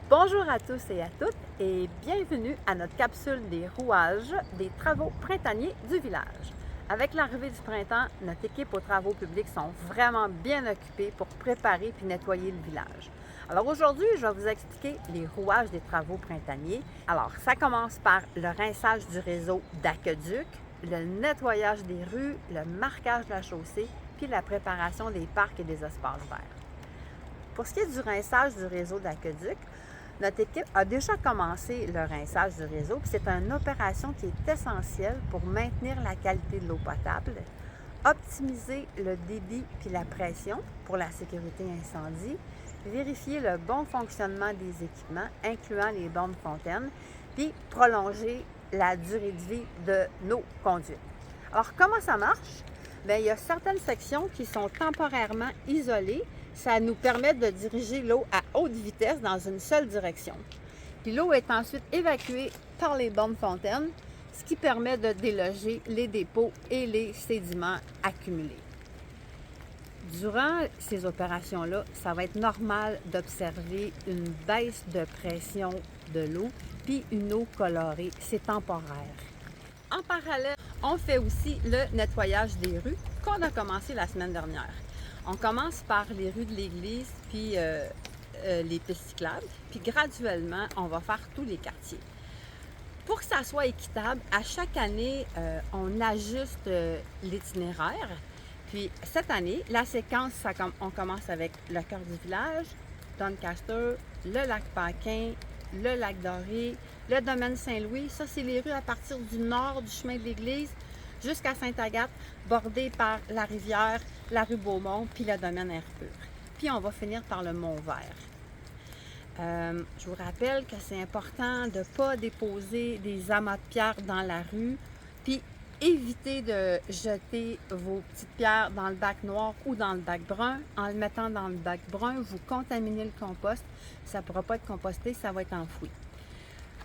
Bonjour à tous et à toutes et bienvenue à notre capsule des rouages des travaux printaniers du village. Avec l'arrivée du printemps, notre équipe aux travaux publics sont vraiment bien occupées pour préparer puis nettoyer le village. Alors aujourd'hui, je vais vous expliquer les rouages des travaux printaniers. Alors, ça commence par le rinçage du réseau d'aqueduc, le nettoyage des rues, le marquage de la chaussée, puis la préparation des parcs et des espaces verts. Pour ce qui est du rinçage du réseau d'aqueduc, notre équipe a déjà commencé le rinçage du réseau, puis c'est une opération qui est essentielle pour maintenir la qualité de l'eau potable, optimiser le débit puis la pression pour la sécurité incendie, vérifier le bon fonctionnement des équipements, incluant les bornes fontaines, puis prolonger la durée de vie de nos conduites. Alors, comment ça marche? Bien, il y a certaines sections qui sont temporairement isolées. Ça nous permet de diriger l'eau à haute vitesse dans une seule direction. Puis l'eau est ensuite évacuée par les bornes fontaines, ce qui permet de déloger les dépôts et les sédiments accumulés. Durant ces opérations-là, ça va être normal d'observer une baisse de pression de l'eau, puis une eau colorée. C'est temporaire. En parallèle, on fait aussi le nettoyage des rues qu'on a commencé la semaine dernière. On commence par les rues de l'église, puis les pistes cyclables, puis graduellement, on va faire tous les quartiers. Pour que ça soit équitable, à chaque année, on ajuste l'itinéraire. Puis cette année, la séquence, on commence avec le cœur du village, Doncaster, le lac Paquin, le lac Doré, le domaine Saint-Louis. Ça, c'est les rues à partir du nord du chemin de l'église jusqu'à Sainte-Agathe, bordées par la rivière, la rue Beaumont, puis le domaine Air-Pur. Puis on va finir par le Mont-Vert. Je vous rappelle que c'est important de ne pas déposer des amas de pierres dans la rue, puis évitez de jeter vos petites pierres dans le bac noir ou dans le bac brun. En le mettant dans le bac brun, vous contaminez le compost. Ça ne pourra pas être composté, ça va être enfoui.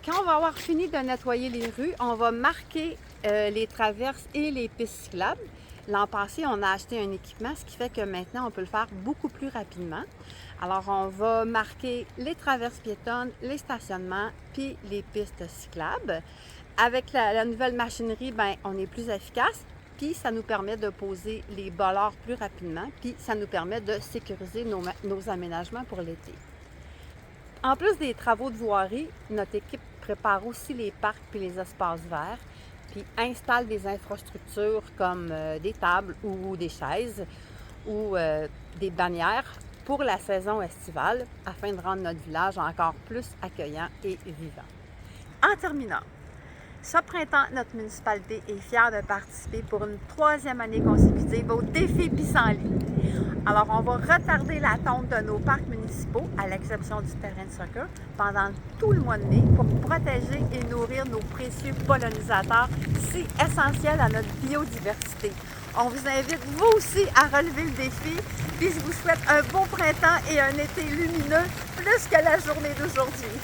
Quand on va avoir fini de nettoyer les rues, on va marquer les traverses et les pistes cyclables. L'an passé, on a acheté un équipement, ce qui fait que maintenant, on peut le faire beaucoup plus rapidement. Alors, on va marquer les traverses piétonnes, les stationnements, puis les pistes cyclables. Avec la nouvelle machinerie, bien, on est plus efficace, puis ça nous permet de poser les bollards plus rapidement, puis ça nous permet de sécuriser nos aménagements pour l'été. En plus des travaux de voirie, notre équipe prépare aussi les parcs puis les espaces verts, puis installe des infrastructures comme des tables ou des chaises ou des bannières pour la saison estivale afin de rendre notre village encore plus accueillant et vivant. En terminant, ce printemps, notre municipalité est fière de participer pour une 3e année consécutive au défi Pissenlit. Alors, on va retarder la tonte de nos parcs municipaux, à l'exception du terrain de soccer, pendant tout le mois de mai pour protéger et nourrir nos précieux pollinisateurs si essentiels à notre biodiversité. On vous invite, vous aussi, à relever le défi, puis je vous souhaite un beau printemps et un été lumineux, plus que la journée d'aujourd'hui.